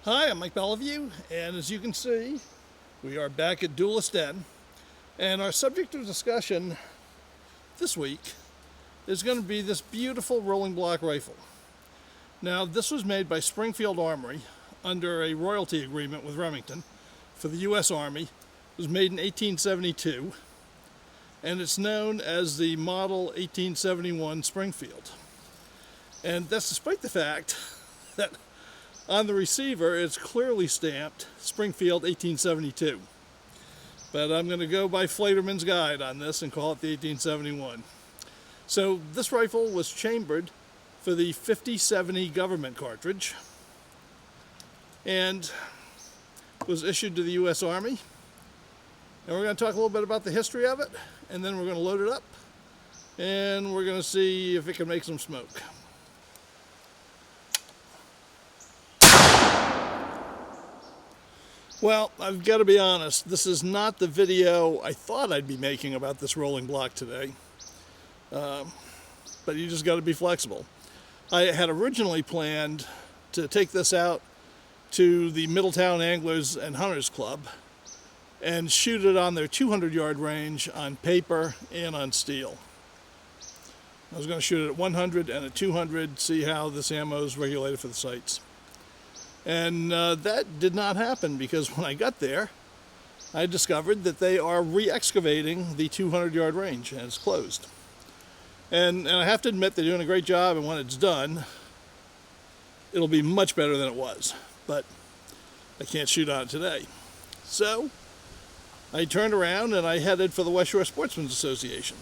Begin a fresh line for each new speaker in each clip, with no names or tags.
Hi, I'm Mike Beliveau, and as you can see, we are back at Duelist Den, and our subject of discussion this week is going to be this beautiful rolling block rifle. Now, this was made by Springfield Armory under a royalty agreement with Remington for the U.S. Army. It was made in 1872, and it's known as the Model 1871 Springfield. And that's despite the fact that on the receiver, it's clearly stamped Springfield 1872. But I'm going to go by Flaterman's guide on this and call it the 1871. So this rifle was chambered for the 5070 government cartridge and was issued to the U.S. Army. And we're going to talk a little bit about the history of it, and then we're going to load it up, and we're going to see if it can make some smoke. Well, I've got to be honest, this is not the video I thought I'd be making about this rolling block today. But you just got to be flexible. I had originally planned to take this out to the Middletown Anglers and Hunters Club and shoot it on their 200-yard range on paper and on steel. I was going to shoot it at 100 and at 200, see how this ammo is regulated for the sights. And that did not happen because when I got there, I discovered that they are re-excavating the 200-yard range and it's closed. And I have to admit they're doing a great job, and when it's done, it'll be much better than it was. But I can't shoot on it today. So I turned around and I headed for the West Shore Sportsmen's Association,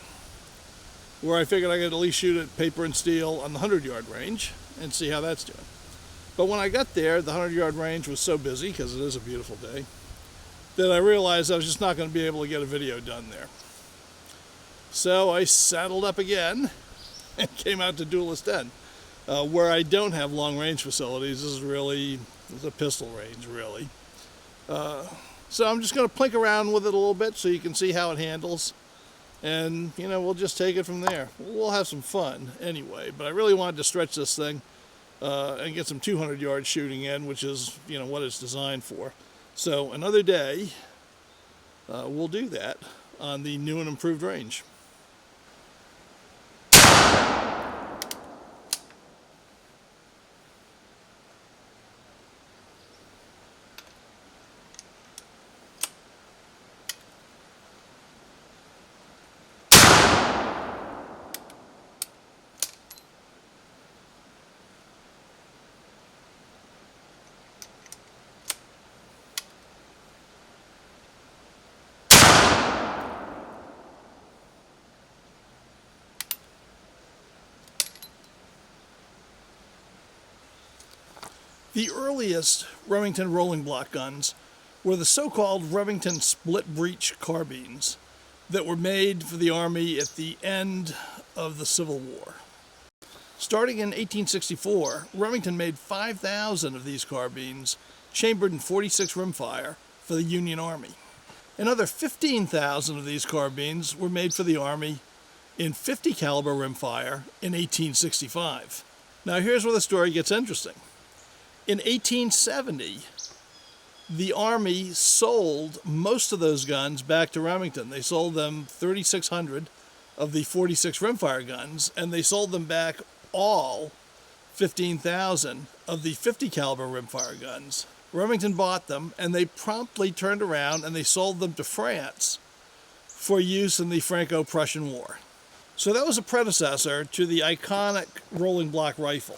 where I figured I could at least shoot at paper and steel on the 100-yard range and see how that's doing. But when I got there, the 100-yard range was so busy, because it is a beautiful day, that I realized I was just not going to be able to get a video done there. So I saddled up again and came out to Duelist Den, where I don't have long-range facilities. This is a pistol range, really. So I'm just going to plink around with it a little bit so you can see how it handles. And, we'll just take it from there. We'll have some fun anyway, but I really wanted to stretch this thing and get some 200-yard shooting in, which is, what it's designed for. So another day, we'll do that on the new and improved range. The earliest Remington Rolling block guns were the so-called Remington split breech carbines that were made for the Army at the end of the Civil War. Starting in 1864, Remington made 5,000 of these carbines chambered in .46 rimfire for the Union Army. Another 15,000 of these carbines were made for the Army in .50 caliber rimfire in 1865. Now here's where the story gets interesting. In 1870, the Army sold most of those guns back to Remington. They sold them 3,600 of the .46 rimfire guns, and they sold them back all 15,000 of the .50 caliber rimfire guns. Remington bought them, and they promptly turned around and they sold them to France for use in the Franco-Prussian War. So that was a predecessor to the iconic rolling block rifle.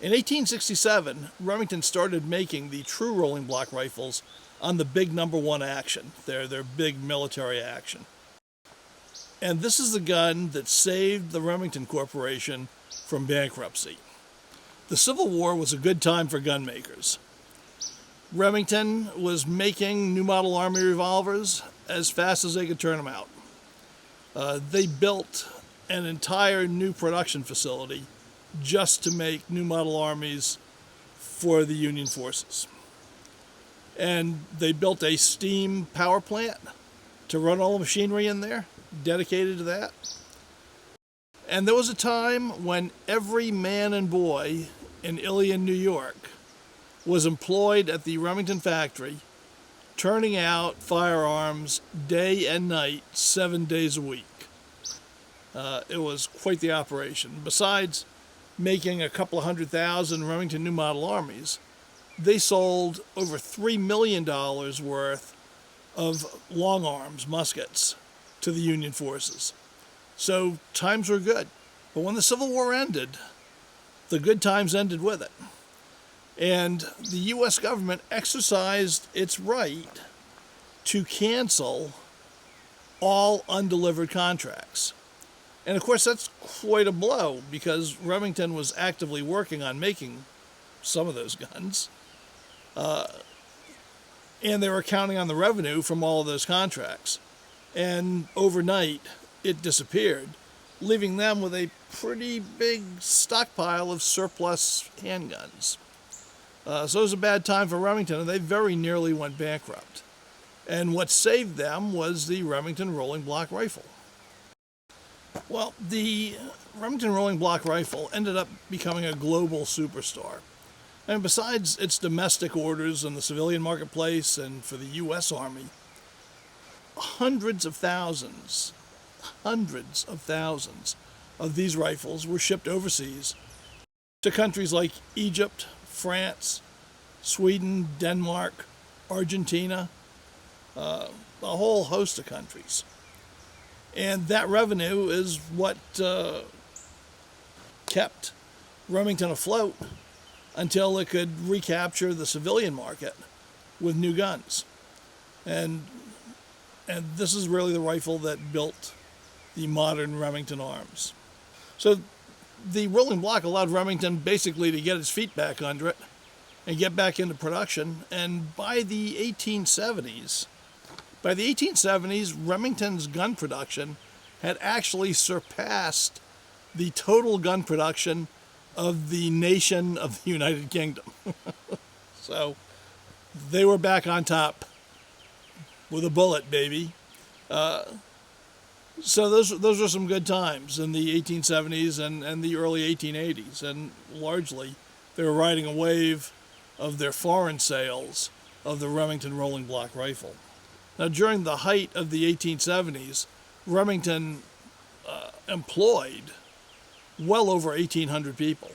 In 1867, Remington started making the true rolling block rifles on the big number 1 action, their big military action. And this is the gun that saved the Remington Corporation from bankruptcy. The Civil War was a good time for gun makers. Remington was making new model Army revolvers as fast as they could turn them out. They built an entire new production facility just to make new model armies for the Union forces. And they built a steam power plant to run all the machinery in there, dedicated to that. And there was a time when every man and boy in Ilion, New York was employed at the Remington factory, turning out firearms day and night, 7 days a week. It was quite the operation. Besides making a couple of 100,000 Remington new model Armies, they sold over $3 million worth of long arms, muskets, to the Union forces. So times were good. But when the Civil War ended, the good times ended with it. And the U.S. government exercised its right to cancel all undelivered contracts. And of course, that's quite a blow because Remington was actively working on making some of those guns. And they were counting on the revenue from all of those contracts. And overnight, it disappeared, leaving them with a pretty big stockpile of surplus handguns. So it was a bad time for Remington, and they very nearly went bankrupt. And what saved them was the Remington Rolling Block rifle. Well, the Remington Rolling Block rifle ended up becoming a global superstar. And besides its domestic orders in the civilian marketplace and for the U.S. Army, hundreds of thousands of these rifles were shipped overseas to countries like Egypt, France, Sweden, Denmark, Argentina, a whole host of countries. And that revenue is what kept Remington afloat until it could recapture the civilian market with new guns. And this is really the rifle that built the modern Remington arms. So the Rolling Block allowed Remington basically to get its feet back under it and get back into production. And by the 1870s, Remington's gun production had actually surpassed the total gun production of the nation of the United Kingdom. So they were back on top with a bullet, baby. So those were some good times in the 1870s and the early 1880s. And largely, they were riding a wave of their foreign sales of the Remington Rolling Block rifle. Now, during the height of the 1870s, Remington employed well over 1,800 people.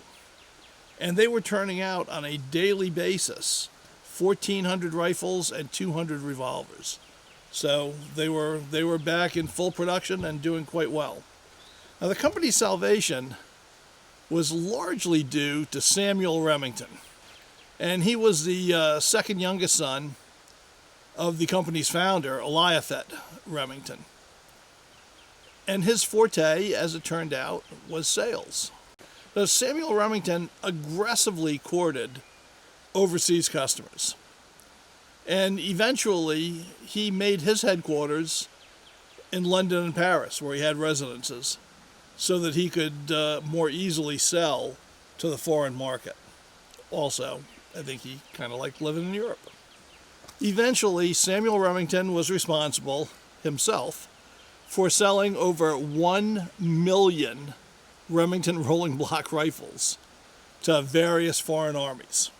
And they were turning out on a daily basis 1,400 rifles and 200 revolvers. So they were back in full production and doing quite well. Now, the company's salvation was largely due to Samuel Remington. And he was the second youngest son of the company's founder, Eliaphet Remington. And his forte, as it turned out, was sales. Now, Samuel Remington aggressively courted overseas customers. And eventually, he made his headquarters in London and Paris, where he had residences, so that he could more easily sell to the foreign market. Also, I think he kind of liked living in Europe. Eventually, Samuel Remington was responsible himself for selling over 1 million Remington Rolling Block rifles to various foreign armies.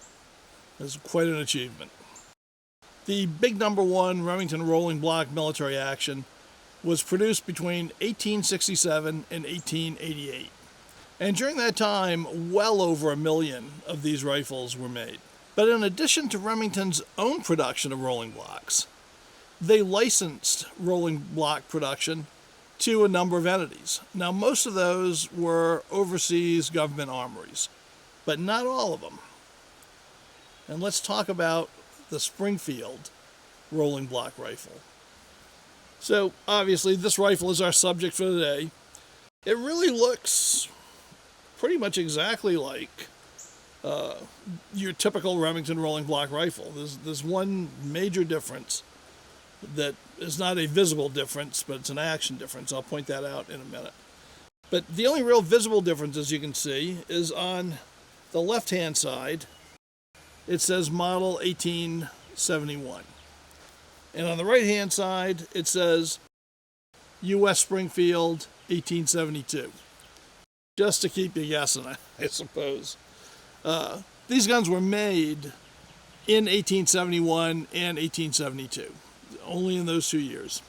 It was quite an achievement. The big #1 Remington Rolling Block military action was produced between 1867 and 1888. And during that time, well over 1 million of these rifles were made. But in addition to Remington's own production of rolling blocks, they licensed rolling block production to a number of entities. Now, most of those were overseas government armories, but not all of them. And let's talk about the Springfield rolling block rifle. So, obviously, this rifle is our subject for today. It really looks pretty much exactly like your typical Remington Rolling Block rifle. There's one major difference that is not a visible difference, but it's an action difference. I'll point that out in a minute. But the only real visible difference, as you can see, is on the left-hand side. It says model 1871. And on the right-hand side, it says U.S. Springfield 1872. Just to keep you guessing, I suppose. These guns were made in 1871 and 1872, only in those 2 years.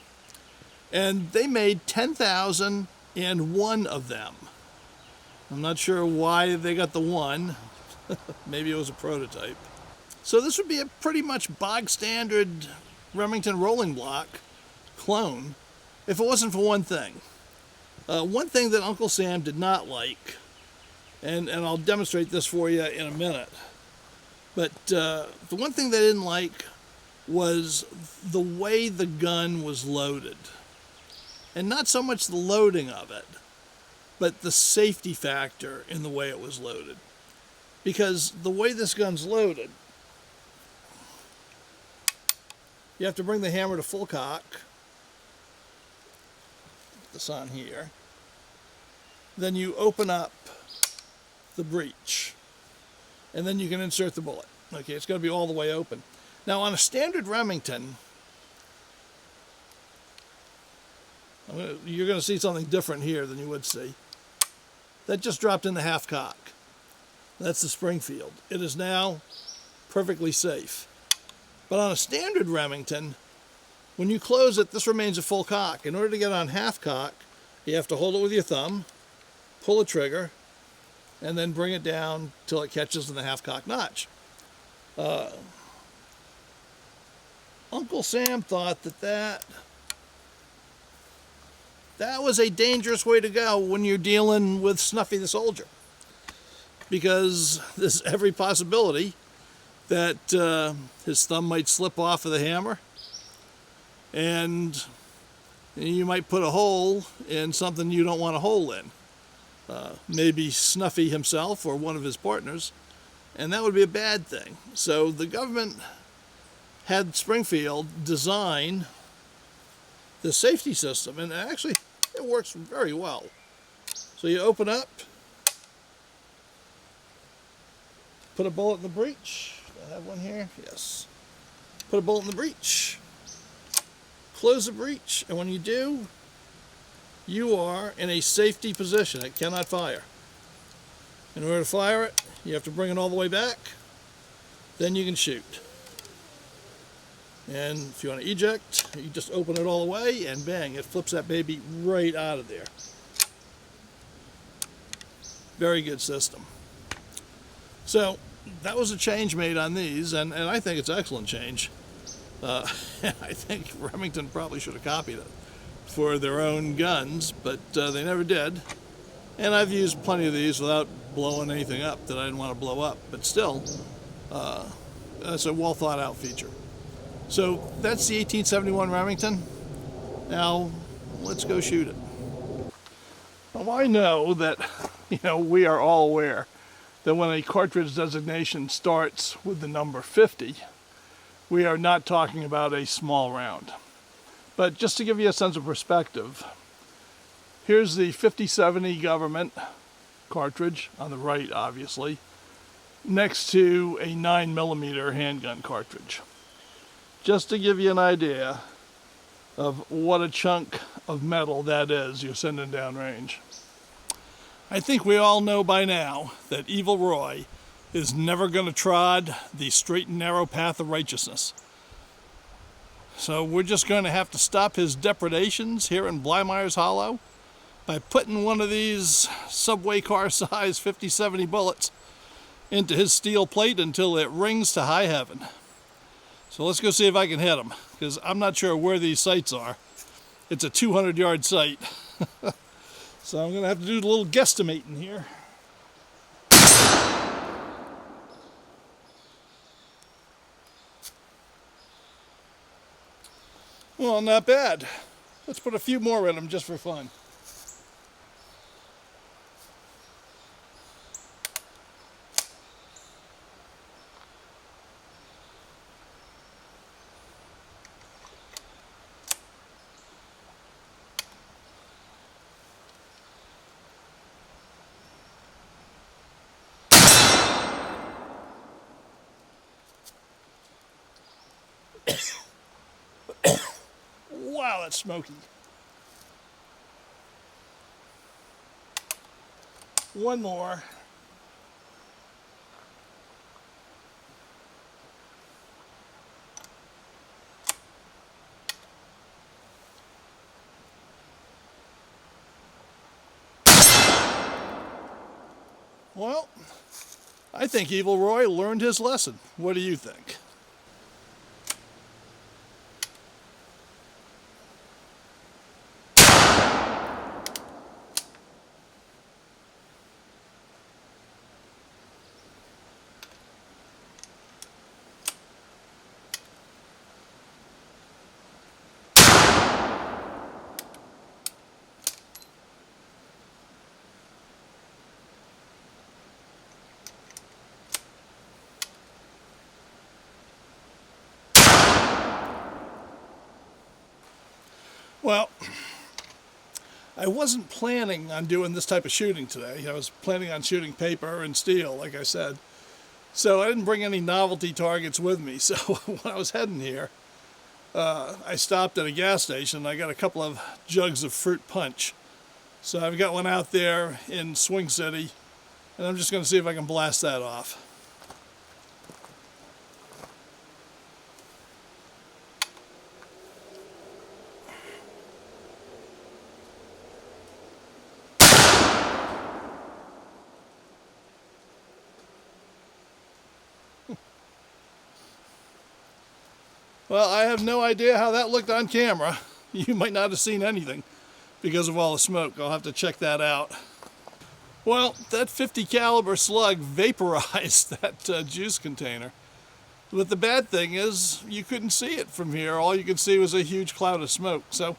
And they made 10,001 of them. I'm not sure why they got the one. Maybe it was a prototype. So this would be a pretty much bog standard Remington Rolling Block clone if it wasn't for one thing. One thing that Uncle Sam did not like, and I'll demonstrate this for you in a minute, but the one thing they didn't like was the way the gun was loaded. And not so much the loading of it, but the safety factor in the way it was loaded. Because the way this gun's loaded, you have to bring the hammer to full cock. Put this on here. Then you open up the breech. And then you can insert the bullet. Okay, it's got to be all the way open. Now on a standard Remington, you're going to see something different here than you would see. That just dropped in the half cock. That's the Springfield. It is now perfectly safe. But on a standard Remington, when you close it, this remains a full cock. In order to get on half cock, you have to hold it with your thumb, pull the trigger, and then bring it down till it catches in the half cock notch. Uncle Sam thought that was a dangerous way to go when you're dealing with Snuffy the Soldier, because there's every possibility that his thumb might slip off of the hammer and you might put a hole in something you don't want a hole in. Maybe Snuffy himself or one of his partners, and that would be a bad thing. So the government had Springfield design the safety system, and actually it works very well. So you open up, put a bullet in the breech. Do I have one here? Yes. Put a bullet in the breech. Close the breech, and when you do, you are in a safety position. It cannot fire. In order to fire it, you have to bring it all the way back. Then you can shoot. And if you want to eject, you just open it all the way, and bang, it flips that baby right out of there. Very good system. So that was a change made on these, and I think it's excellent change. I think Remington probably should have copied it for their own guns, but they never did. And I've used plenty of these without blowing anything up that I didn't want to blow up, but still, that's a well thought out feature. So that's the 1871 Remington. Now let's go shoot it. Well, I know that, we are all aware that when a cartridge designation starts with the number 50, we are not talking about a small round. But just to give you a sense of perspective, here's the 5070 government cartridge on the right, obviously, next to a 9mm handgun cartridge. Just to give you an idea of what a chunk of metal that is you're sending downrange. I think we all know by now that Evil Roy is never going to trod the straight and narrow path of righteousness. So we're just going to have to stop his depredations here in Blimeyer's Hollow by putting one of these subway car size 50-70 bullets into his steel plate until it rings to high heaven. So let's go see if I can hit him, because I'm not sure where these sights are. It's a 200-yard sight. So I'm going to have to do a little guesstimating here. Well, not bad. Let's put a few more in them just for fun. Wow, that's smoky. One more. Well, I think Evil Roy learned his lesson. What do you think? Well, I wasn't planning on doing this type of shooting today. I was planning on shooting paper and steel, like I said. So I didn't bring any novelty targets with me. So when I was heading here, I stopped at a gas station. I got a couple of jugs of fruit punch. So I've got one out there in Swing City, and I'm just going to see if I can blast that off. Well, I have no idea how that looked on camera. You might not have seen anything because of all the smoke. I'll have to check that out. Well, that 50 caliber slug vaporized that juice container. But the bad thing is you couldn't see it from here. All you could see was a huge cloud of smoke. So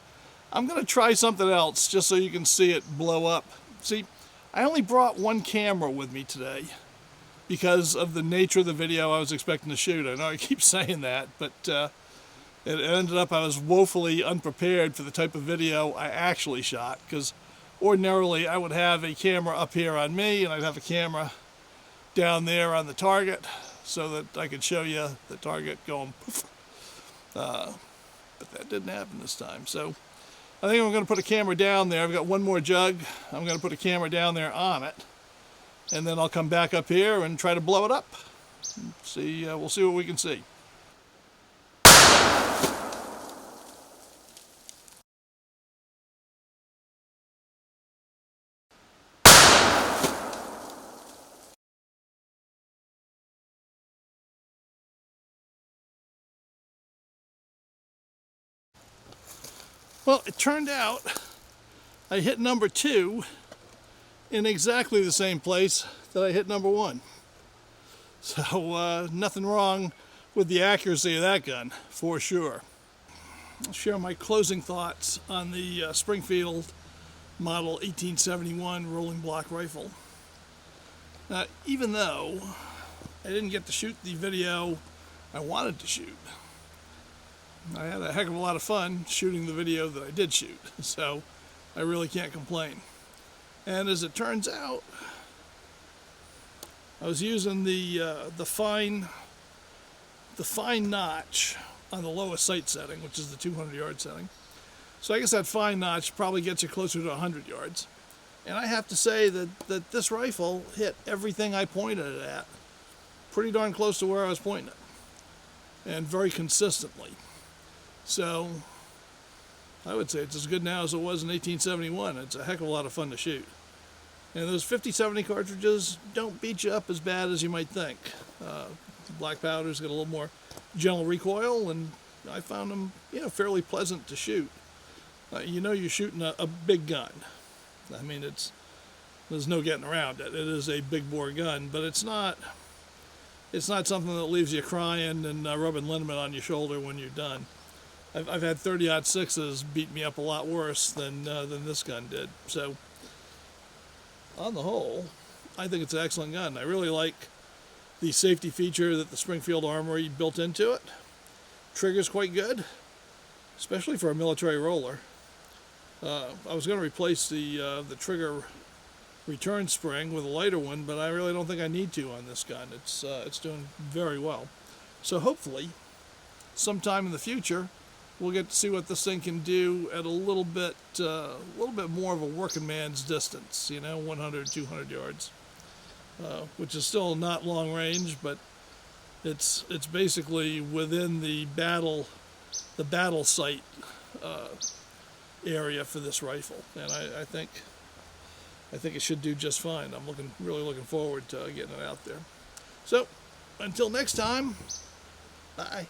I'm going to try something else just so you can see it blow up. See, I only brought one camera with me today because of the nature of the video I was expecting to shoot. I know I keep saying that, but it ended up I was woefully unprepared for the type of video I actually shot, because ordinarily I would have a camera up here on me and I'd have a camera down there on the target so that I could show you the target going poof. But that didn't happen this time. So I think I'm going to put a camera down there. I've got one more jug. I'm going to put a camera down there on it, and then I'll come back up here and try to blow it up. See, we'll see what we can see. Well, it turned out I hit number 2 in exactly the same place that I hit number 1. So nothing wrong with the accuracy of that gun, for sure. I'll share my closing thoughts on the Springfield model 1871 rolling block rifle. Even though I didn't get to shoot the video I wanted to shoot, I had a heck of a lot of fun shooting the video that I did shoot, so I really can't complain. And as it turns out, I was using the fine notch on the lowest sight setting, which is the 200-yard setting. So I guess that fine notch probably gets you closer to 100 yards. And I have to say that this rifle hit everything I pointed it at pretty darn close to where I was pointing it, and very consistently. So I would say it's as good now as it was in 1871. It's a heck of a lot of fun to shoot. And those 50-70 cartridges don't beat you up as bad as you might think. Black powder's got a little more gentle recoil, and I found them, fairly pleasant to shoot. You're shooting a big gun. I mean, there's no getting around it. It is a big bore gun, but it's not something that leaves you crying and rubbing liniment on your shoulder when you're done. I've had 30-06s beat me up a lot worse than this gun did. So, on the whole, I think it's an excellent gun. I really like the safety feature that the Springfield Armory built into it. Trigger's quite good, especially for a military roller. I was going to replace the trigger return spring with a lighter one, but I really don't think I need to on this gun. It's doing very well. So hopefully, sometime in the future, we'll get to see what this thing can do at a little bit more of a working man's distance, 100, 200 yards, which is still not long range, but it's basically within the battle sight area for this rifle, and I think I think it should do just fine. I'm really looking forward to getting it out there. So, until next time, bye.